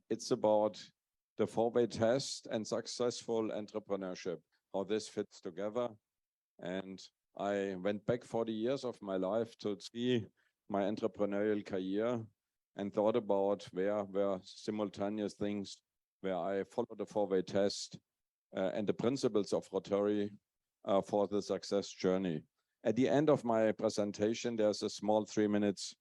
it's about the four-way test and successful entrepreneurship, how this fits together. And I went back 40 years of my life to see my entrepreneurial career and thought about where were simultaneous things where I followed the four-way test and the principles of Rotary for the success journey. At the end of my presentation, there's a small 3 minutes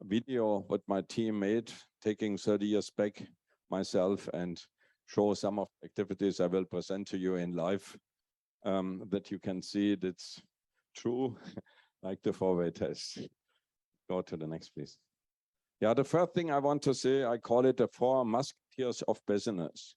video what my team made, taking 30 years back myself, and show some of the activities I will present to you in live, that you can see it's true, like the four-way test. Go to the next, please. Yeah, the first thing I want to say, I call it the four musketeers of business.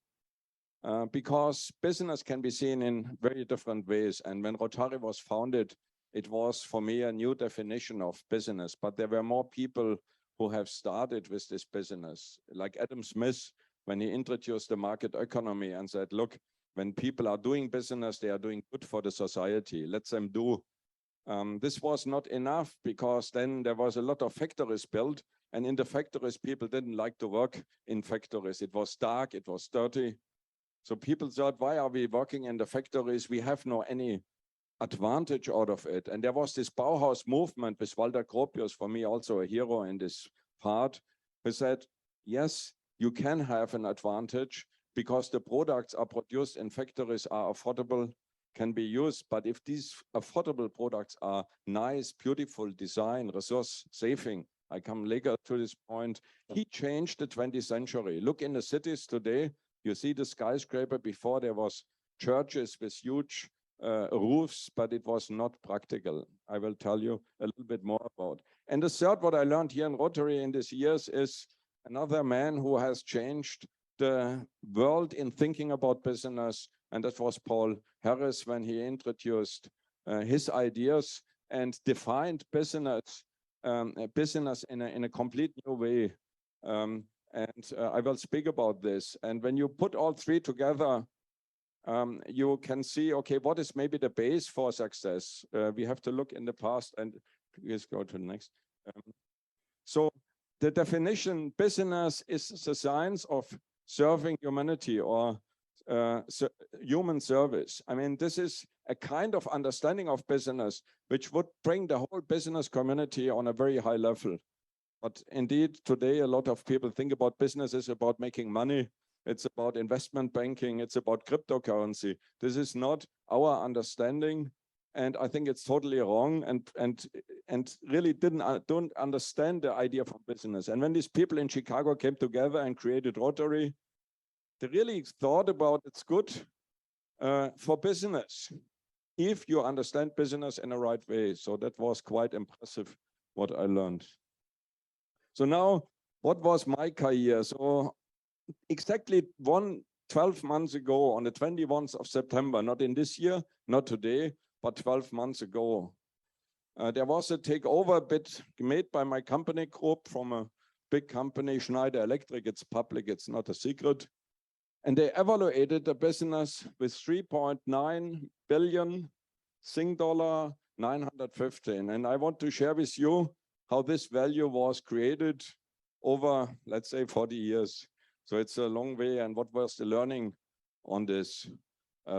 Because business can be seen in very different ways. And when Rotary was founded, it was for me a new definition of business, but there were more people who have started with this business, like Adam Smith, when he introduced the market economy and said, look, when people are doing business, they are doing good for the society, let them do. This was not enough, because then there was a lot of factories built, and in the factories, people didn't like to work in factories. It was dark, it was dirty. So people thought, why are we working in the factories? We have no any advantage out of it. And there was this Bauhaus movement with Walter Gropius, for me also a hero in this part, who said, yes, you can have an advantage because the products are produced in factories, are affordable, can be used. But if these affordable products are nice, beautiful design, resource saving, I come later to this point, he changed the 20th century. Look in the cities today, you see the skyscraper. Before there was churches with huge roofs, but it was not practical. I will tell you a little bit more about. And the third, what I learned here in Rotary in these years, is another man who has changed the world in thinking about business, and that was Paul Harris, when he introduced his ideas and defined business in a complete new way. I will speak about this. And when you put all three together, you can see, okay, what is maybe the base for success? We have to look in the past, and please go to the next. So the definition, business is the science of serving humanity, or human service. I mean, this is a kind of understanding of business which would bring the whole business community on a very high level. But indeed, today, a lot of people think about business is about making money. It's about investment banking. It's about cryptocurrency. This is not our understanding. And I think it's totally wrong, and really don't understand the idea of business. And when these people in Chicago came together and created Rotary, they really thought about it's good for business if you understand business in the right way. So that was quite impressive what I learned. So now, what was my career? So exactly 12 months ago, on the 21st of September, not in this year, not today, but 12 months ago, there was a takeover bid made by my company group from a big company, Schneider Electric. It's public, it's not a secret. And they evaluated the business with 3.9 billion Sing dollar 915. And I want to share with you how this value was created over, let's say, 40 years. So it's a long way, and what was the learning on this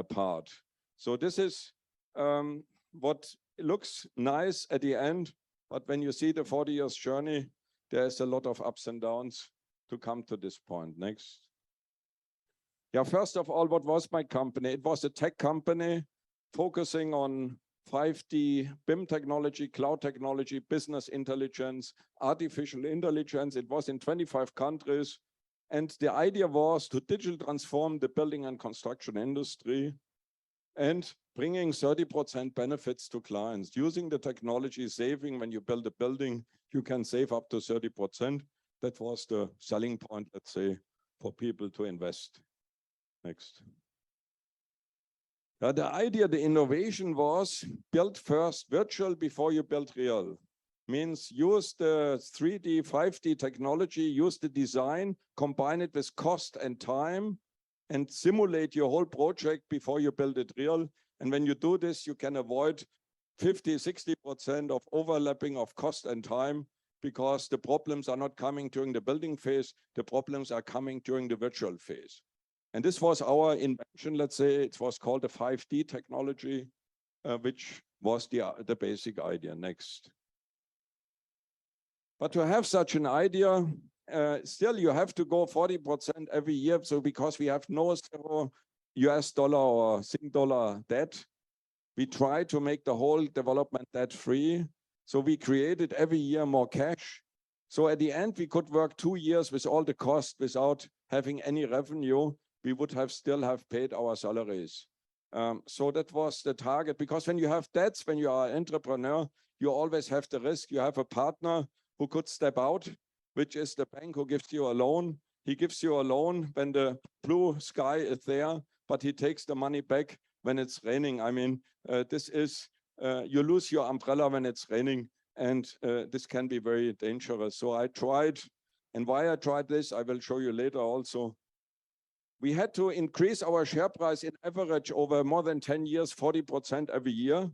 part. So this is what looks nice at the end, but when you see the 40 years journey, there's a lot of ups and downs to come to this point. Next. Yeah, first of all, what was my company? It was a tech company focusing on 5D, BIM technology, cloud technology, business intelligence, artificial intelligence. It was in 25 countries. And the idea was to digitally transform the building and construction industry and bringing 30% benefits to clients. Using the technology, saving when you build a building, you can save up to 30%. That was the selling point, let's say, for people to invest. Next. The idea, the innovation was build first virtual before you build real. Means use the 3D, 5D technology, use the design, combine it with cost and time, and simulate your whole project before you build it real. And when you do this, you can avoid 50, 60% of overlapping of cost and time. because the problems are not coming during the building phase, the problems are coming during the virtual phase. And this was our invention, let's say. It was called the 5D technology, which was the basic idea. Next. But to have such an idea, still you have to go 40% every year. So because we have no zero US dollar or Sing dollar debt, we try to make the whole development debt free. So we created every year more cash. So at the end, we could work 2 years with all the cost without having any revenue. We would have still have paid our salaries. So that was the target, because when you have debts, when you are an entrepreneur, you always have the risk. You have a partner who could step out, which is the bank who gives you a loan. He gives you a loan when the blue sky is there, but he takes the money back when it's raining. I mean, this is, you lose your umbrella when it's raining, and this can be very dangerous. So I tried, and why I tried this, I will show you later also. We had to increase our share price in average over more than 10 years, 40% every year.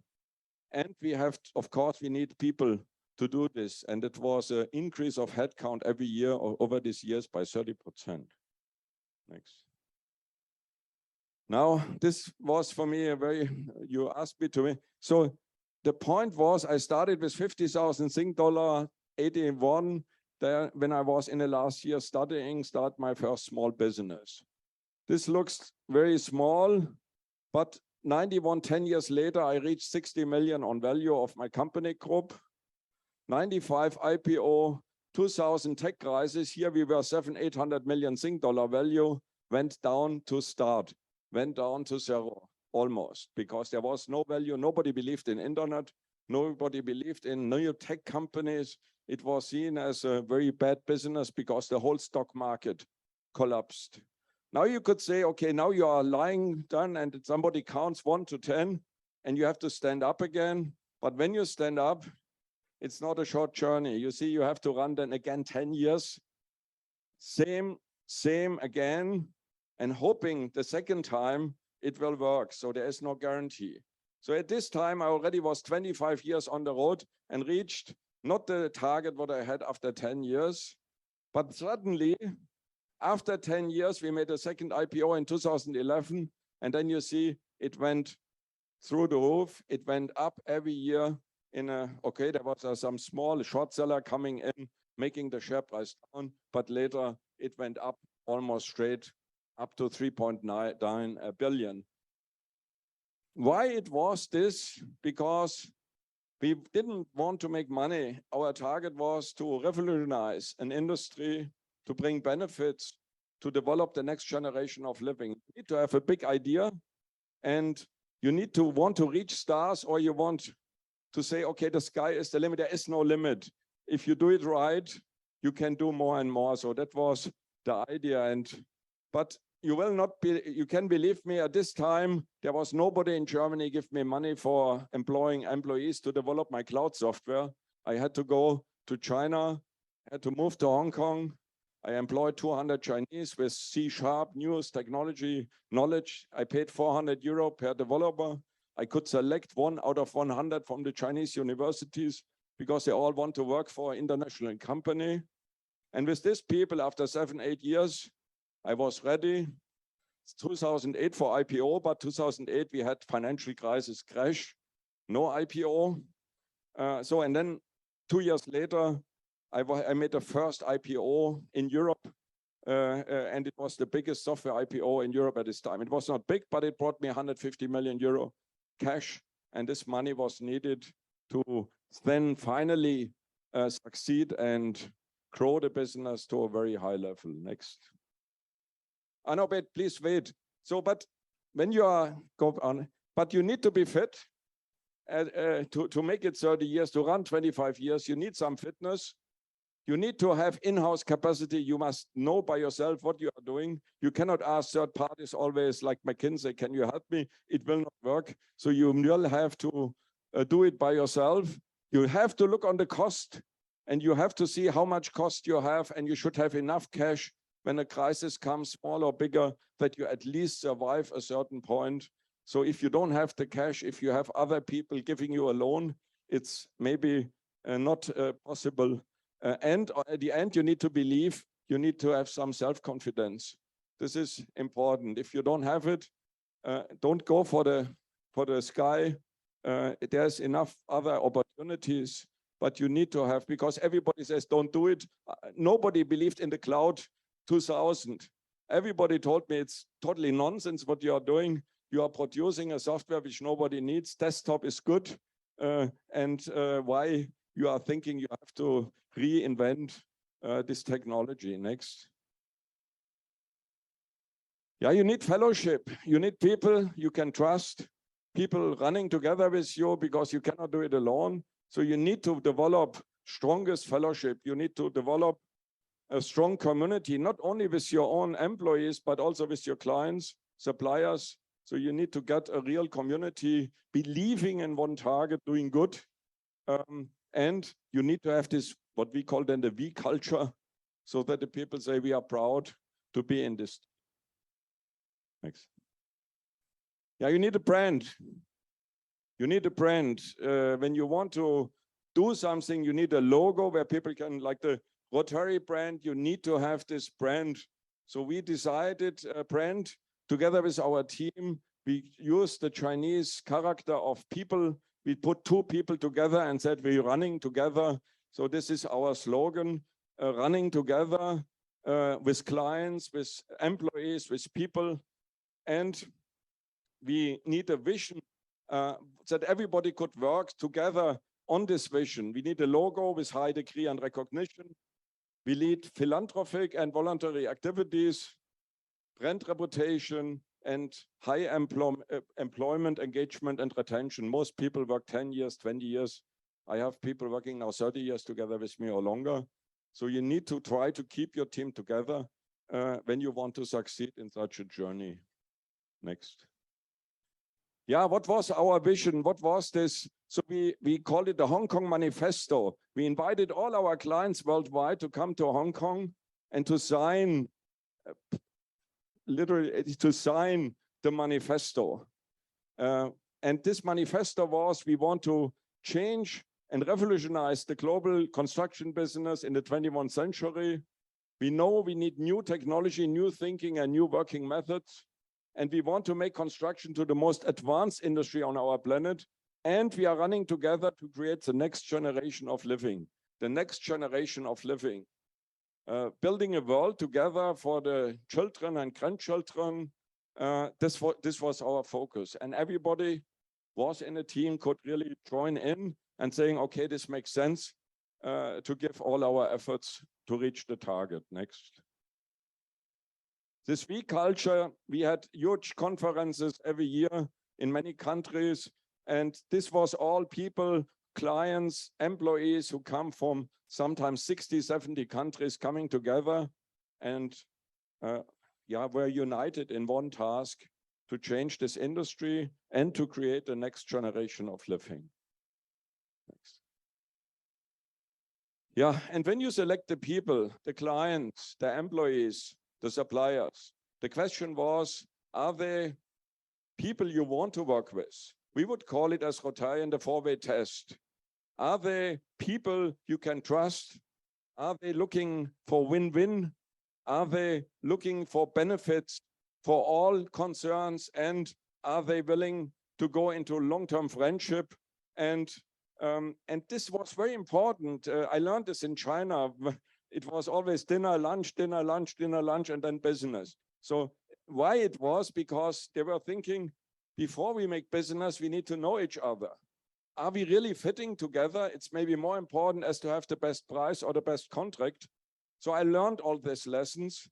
And we have, of course, we need people to do this. And it was an increase of headcount every year over these years by 30%. Next. Now, this was for me a very, you asked me to me. So the point was, I started with 50,000 Sing dollar, 81, there when I was in the last year studying, start my first small business. This looks very small, but 91, 10 years later, I reached 60 million on value of my company group. 95 IPO, 2000 tech crisis. Here we were 800 million Sing dollar value, went down to start, went down to zero almost, because there was no value. Nobody believed in internet. Nobody believed in new tech companies. It was seen as a very bad business because the whole stock market collapsed. Now you could say, okay, now you are lying down and somebody counts 1 to 10 and you have to stand up again. But when you stand up, it's not a short journey. You see, you have to run then again 10 years. Same again, and hoping the second time it will work. So there is no guarantee. So at this time, I already was 25 years on the road and reached not the target what I had after 10 years, but suddenly, after 10 years, we made a second IPO in 2011. And then you see it went through the roof. It went up every year in a, okay, there was some small short seller coming in, making the share price down. But later it went up almost straight up to 3.9 billion. Why it was this? Because we didn't want to make money. Our target was to revolutionize an industry, to bring benefits, to develop the next generation of living. You need to have a big idea, and you need to want to reach stars, or you want to say, okay, the sky is the limit. There is no limit. If you do it right, you can do more and more. So that was the idea. But you will not be, you can believe me, at this time, there was nobody in Germany give me money for employing employees to develop my cloud software. I had to go to China, had to move to Hong Kong. I employed 200 Chinese with C# news technology knowledge. I paid 400 euro per developer. I could select 1 out of 100 from the Chinese universities because they all want to work for an international company. And with these people, after 7, 8 years, I was ready. It's 2008 for IPO, but 2008 we had financial crisis crash, no IPO. And then 2 years later, I made the first IPO in Europe, and it was the biggest software IPO in Europe at this time. It was not big, but it brought me 150 million euro cash, and this money was needed to then finally succeed and grow the business to a very high level. Next. No, but please wait. So, but when you are go on, but you need to be fit to make it 30 years, to run 25 years. You need some fitness. You need to have in-house capacity. You must know by yourself what you are doing. You cannot ask third parties always like McKinsey, can you help me? It will not work. So you will have to do it by yourself. You have to look on the cost, and you have to see how much cost you have, and you should have enough cash when a crisis comes, small or bigger, that you at least survive a certain point. So if you don't have the cash, if you have other people giving you a loan, it's maybe not possible And at the end, you need to believe, you need to have some self-confidence. This is important. If you don't have it, don't go for the sky. There's enough other opportunities, but you need to have, because everybody says, don't do it. Nobody believed in the cloud 2000. Everybody told me it's totally nonsense what you are doing. You are producing a software which nobody needs. Desktop is good. Why you are thinking you have to reinvent this technology. Next. Yeah, you need fellowship. You need people you can trust, people running together with you, because you cannot do it alone. So you need to develop strongest fellowship. You need to develop a strong community, not only with your own employees, but also with your clients, suppliers. So you need to get a real community believing in one target, doing good. And you need to have this, what we call then the V culture, so that the people say we are proud to be in this. Next. Yeah, you need a brand. You need a brand. When you want to do something, you need a logo where people can, like the Rotary brand, you need to have this brand. So we decided a brand together with our team. We used the Chinese character of people. We put two people together and said we're running together. So this is our slogan, running together with clients, with employees, with people. And we need a vision that everybody could work together on this vision. We need a logo with high degree and recognition. We lead philanthropic and voluntary activities, brand reputation, and high employment, engagement, and retention. Most people work 10 years, 20 years. I have people working now 30 years together with me or longer. So you need to try to keep your team together when you want to succeed in such a journey. Next. Yeah, what was our vision? What was this? So we called it the Hong Kong Manifesto. We invited all our clients worldwide to come to Hong Kong and to sign, literally to sign the manifesto. And this manifesto was, we want to change and revolutionize the global construction business in the 21st century. We know we need new technology, new thinking, and new working methods. And we want to make construction to the most advanced industry on our planet. And we are running together to create the next generation of living, the next generation of living. Building a world together for the children and grandchildren. This was our focus. And everybody was in a team, could really join in and saying, okay, this makes sense to give all our efforts to reach the target. Next. This week culture, we had huge conferences every year in many countries. And this was all people, clients, employees who come from sometimes 60, 70 countries coming together and were united in one task to change this industry and to create the next generation of living. Next. Yeah, and when you select the people, the clients, the employees, the suppliers, the question was, are they people you want to work with? We would call it as Rotarian the four-way test. Are they people you can trust? Are they looking for win-win? Are they looking for benefits for all concerns? And are they willing to go into long-term friendship? And this was very important. I learned this in China. It was always dinner, lunch, dinner, lunch, dinner, lunch, and then business. So why it was? Because they were thinking, before we make business, we need to know each other. Are we really fitting together? It's maybe more important as to have the best price or the best contract. So I learned all these lessons.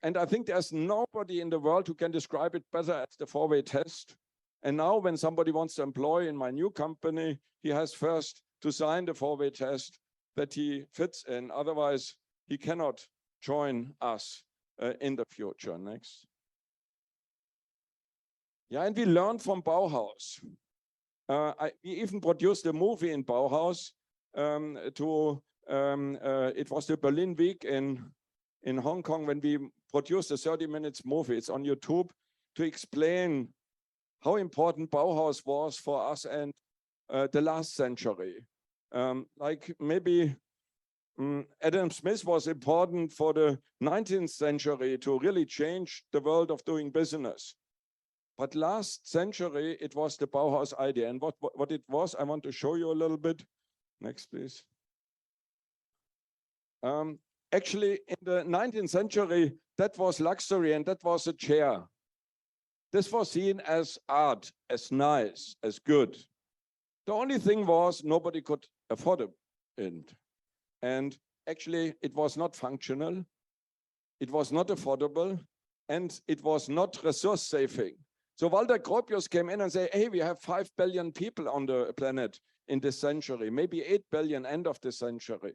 And I think there's nobody in the world who can describe it better as the four-way test. And now when somebody wants to employ in my new company, he has first to sign the four-way test that he fits in. Otherwise, he cannot join us in the future. Next. Yeah, and we learned from Bauhaus. We even produced a movie in Bauhaus. It was the Berlin Week in Hong Kong when we produced a 30-minute movie. It's on YouTube to explain how important Bauhaus was for us and the last century. Like maybe Adam Smith was important for the 19th century to really change the world of doing business. But last century, it was the Bauhaus idea. And what it was, I want to show you a little bit. Next, please. Actually, in the 19th century, that was luxury and that was a chair. This was seen as art, as nice, as good. The only thing was nobody could afford it. And actually, it was not functional. It was not affordable. And it was not resource saving. So Walter Gropius came in and said, hey, we have 5 billion people on the planet in this century, maybe 8 billion end of the century.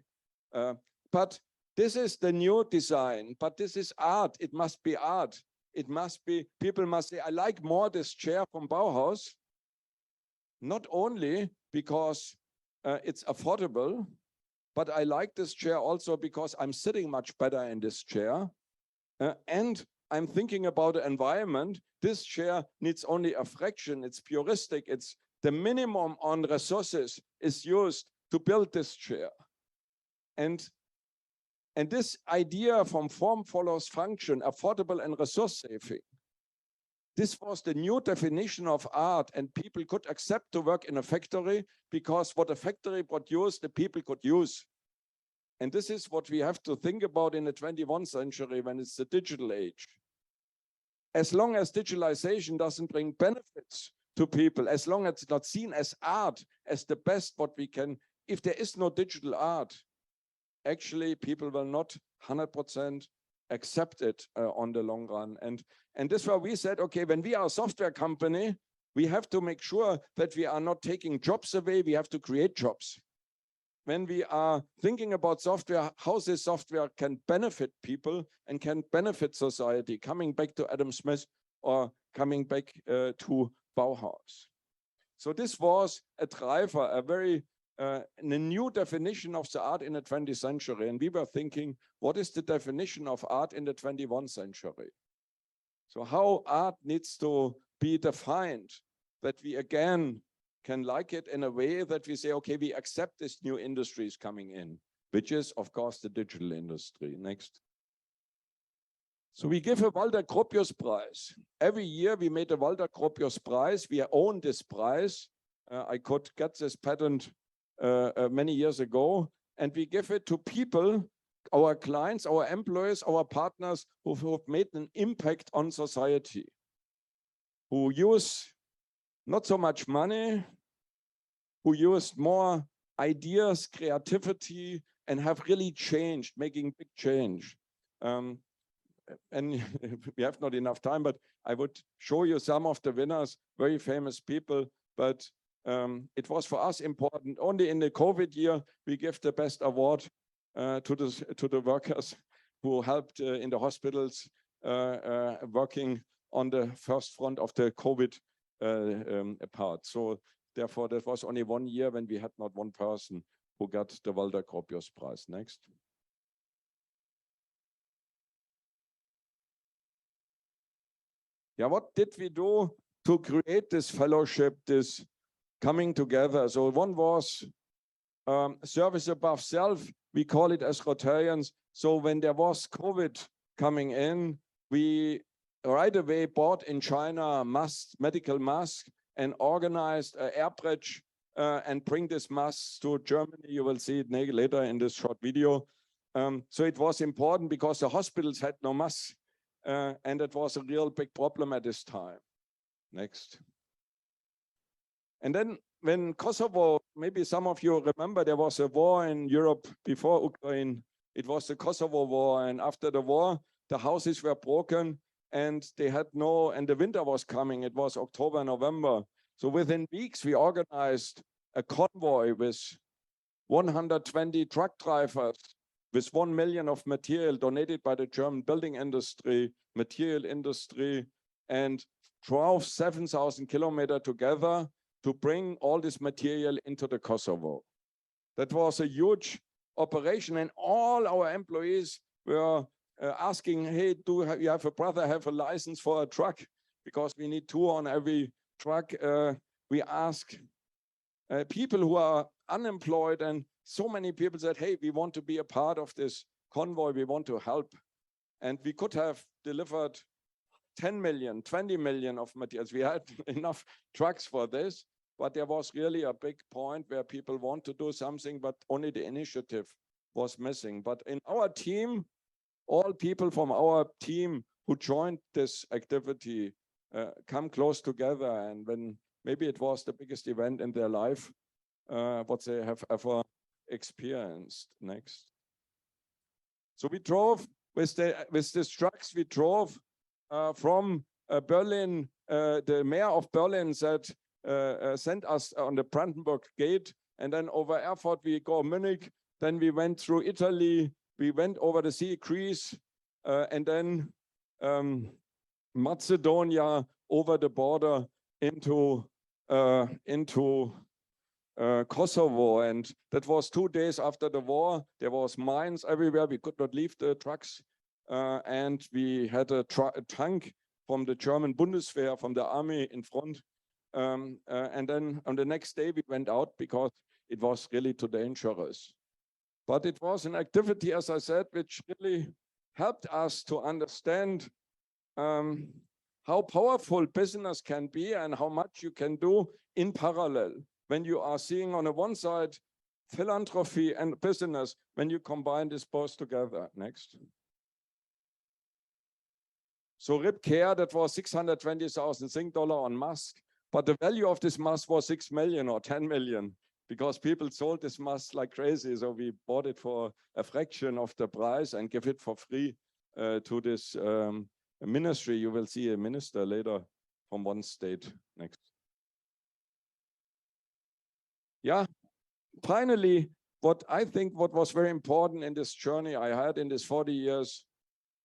But this is the new design, but this is art. It must be art. It must be, people must say, I like more this chair from Bauhaus, not only because it's affordable, but I like this chair also because I'm sitting much better in this chair. And I'm thinking about the environment. This chair needs only a fraction. It's puristic. It's the minimum on resources is used to build this chair. And this idea from form follows function, affordable and resource saving. This was the new definition of art, and people could accept to work in a factory because what a factory produced, the people could use. And this is what we have to think about in the 21st century when it's the digital age. As long as digitalization doesn't bring benefits to people, as long as it's not seen as art, as the best what we can, if there is no digital art, actually people will not 100% accept it on the long run. And this is why we said, okay, when we are a software company, we have to make sure that we are not taking jobs away, we have to create jobs. When we are thinking about software, how this software can benefit people and can benefit society, coming back to Adam Smith or coming back to Bauhaus. So this was a driver, a very a new definition of the art in the 20th century. And we were thinking, what is the definition of art in the 21st century? So how art needs to be defined, that we again can like it in a way that we say, okay, we accept this new industries coming in, which is, of course, the digital industry. Next. So we give a Walter Gropius Prize. Every year we made a Walter Gropius Prize. We own this prize. I could get this patent many years ago, and we give it to people, our clients, our employees, our partners who have made an impact on society, who use not so much money, who used more ideas, creativity, and have really changed, making big change. And we have not enough time, but I would show you some of the winners, very famous people, but it was for us important. Only in the COVID year, we give the best award to the workers who helped in the hospitals working on the first front of the COVID part. So therefore, that was only 1 year when we had not one person who got the Walter Gropius Prize. Next. Yeah, what did we do to create this fellowship, this coming together? So one was service above self. We call it as Rotarians. So when there was COVID coming in, we right away bought in China masks, medical masks, and organized an air bridge and bring this mask to Germany. You will see it later in this short video. So it was important because the hospitals had no masks, and it was a real big problem at this time. Next. And then when Kosovo, maybe some of you remember, there was a war in Europe before Ukraine. It was the Kosovo war, and after the war, the houses were broken and they had no, and the winter was coming. It was October, November. So within weeks, we organized a convoy with 120 truck drivers, with 1 million of material donated by the German building industry, material industry, and drove 7,000 kilometers together to bring all this material into the Kosovo. That was a huge operation, and all our employees were asking, hey, you have a brother have a license for a truck? Because we need 2 on every truck. We ask people who are unemployed, and so many people said, hey, we want to be a part of this convoy, we want to help. And we could have delivered 10 million, 20 million of materials. We had enough trucks for this, but there was really a big point where people want to do something, but only the initiative was missing. But in our team, all people from our team who joined this activity come close together. And when maybe it was the biggest event in their life, what they have ever experienced. Next. So we drove with these trucks, we drove from Berlin. The mayor of Berlin said, sent us on the Brandenburg Gate, and then over Erfurt we go Munich, then we went through Italy, we went over the sea, Greece, and then Macedonia, over the border into Kosovo. And that was 2 days after the war. There was mines everywhere. We could not leave the trucks. And we had a tank from the German Bundeswehr, from the army in front. And then on the next day we went out because it was really too dangerous. But it was an activity, as I said, which really helped us to understand how powerful business can be and how much you can do in parallel. When you are seeing on the one side philanthropy and business, when you combine this both together. Next. So RIP Care, that was 620,000 Sing dollar on mask, but the value of this mask was 6 million or 10 million because people sold this mask like crazy. So we bought it for a fraction of the price and give it for free to this ministry. You will see a minister later from one state. Next. Yeah, finally, what I think what was very important in this journey I had in this 40 years,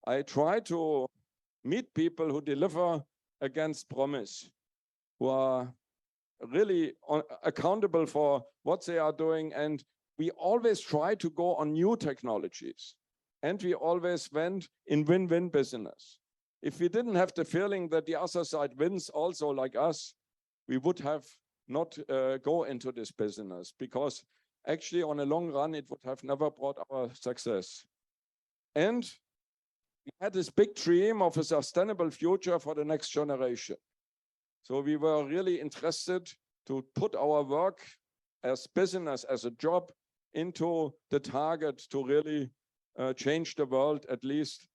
I try to meet people who deliver against promise, who are really accountable for what they are doing. And we always try to go on new technologies. And we always went in win-win business. If we didn't have the feeling that the other side wins also like us, we would have not go into this business, because actually on a long run, it would have never brought our success. And we had this big dream of a sustainable future for the next generation. So we were really interested to put our work as business, as a job, into the target to really change the world, at least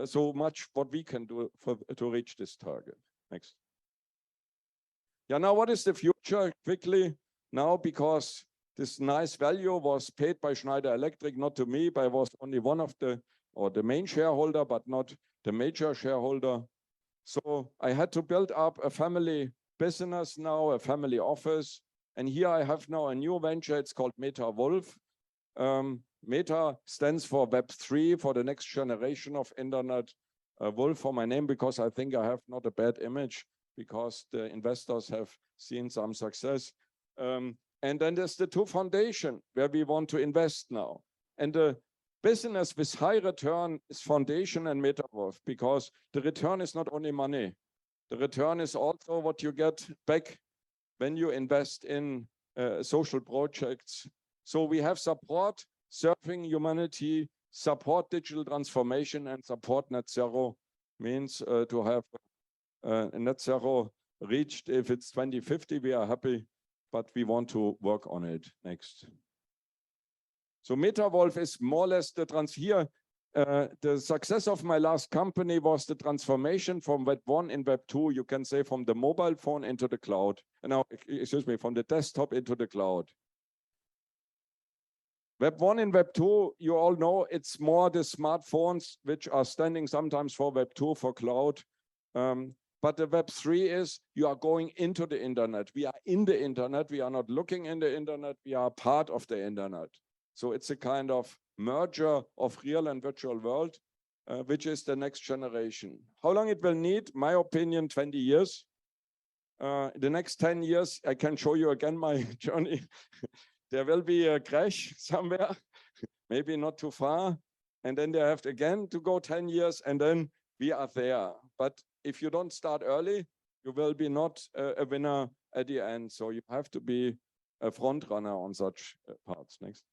so much what we can do to reach this target. Next. Yeah, now what is the future? Quickly now, because this nice value was paid by Schneider Electric, not to me, but I was only one of the main shareholder, but not the major shareholder. So I had to build up a family business now, a family office. And here I have now a new venture. It's called Meta Wolf. Meta stands for Web3, for the next generation of internet. Wolf for my name, because I think I have not a bad image, because the investors have seen some success. And then there's the two foundation where we want to invest now. And the business with high return is foundation and MetaWolf, because the return is not only money. The return is also what you get back when you invest in social projects. So we have support serving humanity, support digital transformation, and support net zero. Means to have net zero reached. If it's 2050, we are happy, but we want to work on it. Next. So MetaWolf is more or less the the success of my last company was the transformation from Web 1 in Web 2, you can say, from the mobile phone into the cloud. Now, excuse me, from the desktop into the cloud. Web 1 and Web 2, you all know, it's more the smartphones which are standing sometimes for Web 2, for cloud. But the Web 3 is you are going into the internet. We are in the internet. We are not looking in the internet. We are part of the internet. So it's a kind of merger of real and virtual world, which is the next generation. How long it will need? My opinion, 20 years. The next 10 years, I can show you again my journey. There will be a crash somewhere, maybe not too far. And then they have again to go 10 years, and then we are there. But if you don't start early, you will be not a winner at the end. So you have to be a front runner on such parts. Next.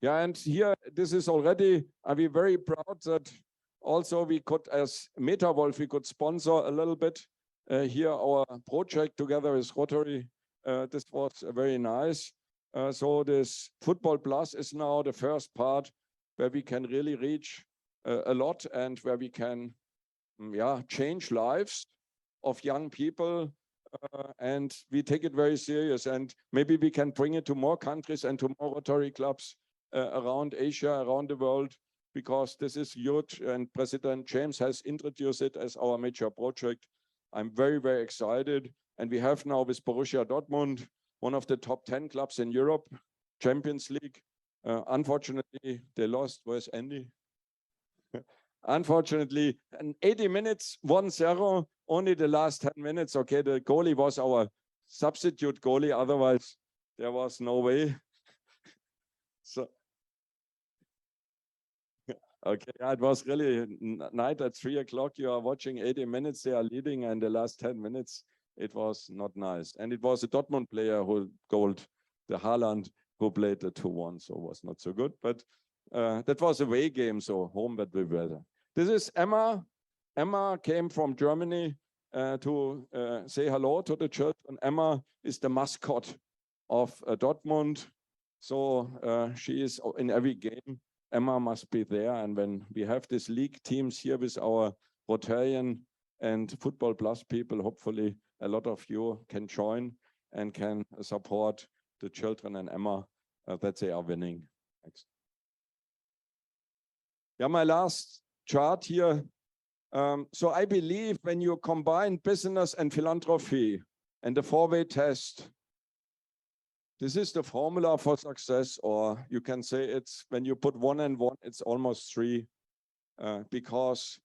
Yeah, and here, this is already, we're very proud that also we could, as MetaWolf, we could sponsor a little bit here our project together with Rotary. This was very nice. So this Football Plus is now the first part where we can really reach a lot and where we can change lives of young people. And we take it very serious, and maybe we can bring it to more countries and to more Rotary clubs around Asia, around the world, because this is huge, and President James has introduced it as our major project. I'm very, very excited. And we have now with Borussia Dortmund, one of the top 10 clubs in Europe, Champions League. Unfortunately, they lost. Where's Andy? Unfortunately, in 80 minutes, 1-0, only the last 10 minutes. Okay, the goalie was our substitute goalie. Otherwise, there was no way. So, okay, it was really night at 3 o'clock. You are watching 80 minutes. They are leading, and the last 10 minutes, it was not nice. And it was a Dortmund player who goaled the Haaland, who played the 2-1, so it was not so good. But that was a away game, so home that we were there. This is Emma. Emma came from Germany to say hello to the children. Emma is the mascot of Dortmund. So she is in every game. Emma must be there. And when we have these league teams here with our Rotarian and Football Plus people, hopefully a lot of you can join and can support the children and Emma that they are winning. Next. Yeah, my last chart here. So I believe when you combine business and philanthropy and the four-way test, this is the formula for success, or you can say it's when you put 1 and 1, it's almost 3, because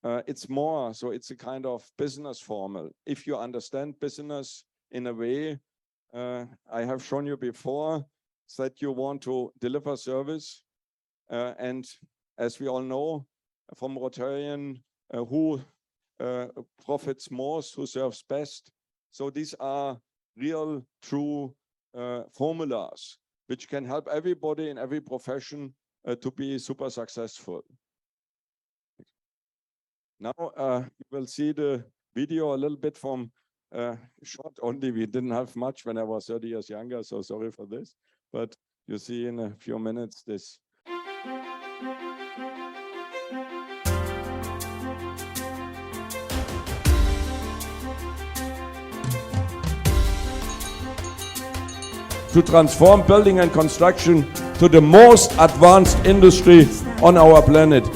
it's more, so it's a kind of business formula. If you understand business in a way, I have shown you before, that you want to deliver service, and as we all know from Rotarian, who profits most, who serves best. So these are real, true formulas which can help everybody in every profession to be super successful. Now you will see the video a little bit from short only. We didn't have much when I was 30 years younger, so sorry for this. But you see in a few minutes this. To transform building and construction to the most advanced industry on our planet.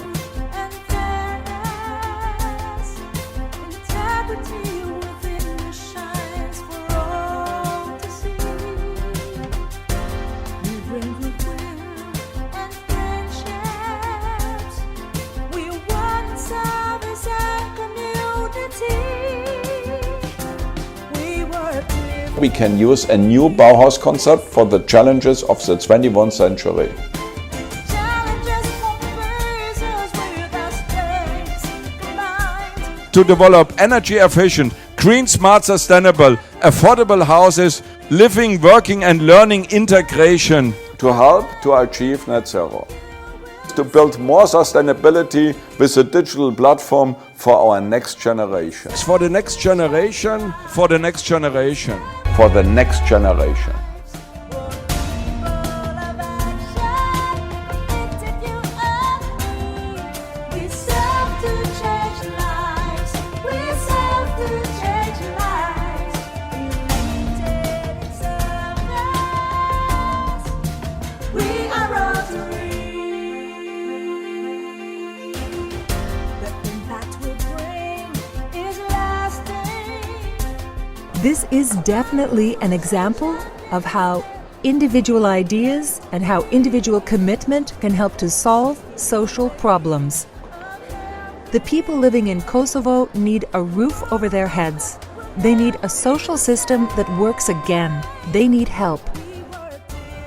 We can use a new Bauhaus concept for the challenges of the 21st century. To develop energy efficient, green, smart, sustainable, affordable houses, living, working and learning integration. To help to achieve net zero. To build more sustainability with a digital platform for our next generation. For the next generation, for the next generation. For the next generation. This is definitely an example of how individual ideas and how individual commitment can help to solve social problems. The people living in Kosovo need a roof over their heads. They need a social system that works again. They need help.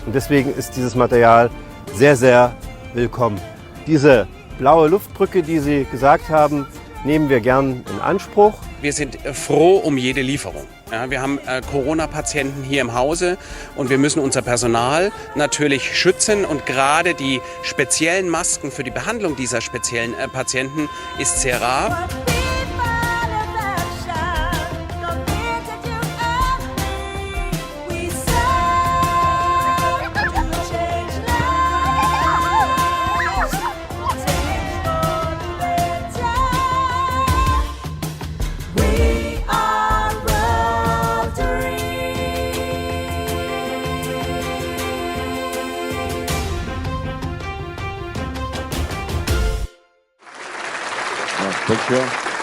Und deswegen ist dieses Material sehr, sehr willkommen. Diese blaue Luftbrücke, die Sie gesagt haben, nehmen wir gern in Anspruch. Wir sind froh um jede Lieferung. Ja, wir haben Corona-Patienten hier im Hause und wir müssen unser Personal natürlich schützen und gerade die speziellen Masken für die Behandlung dieser speziellen Patienten ist sehr rar. Thank you.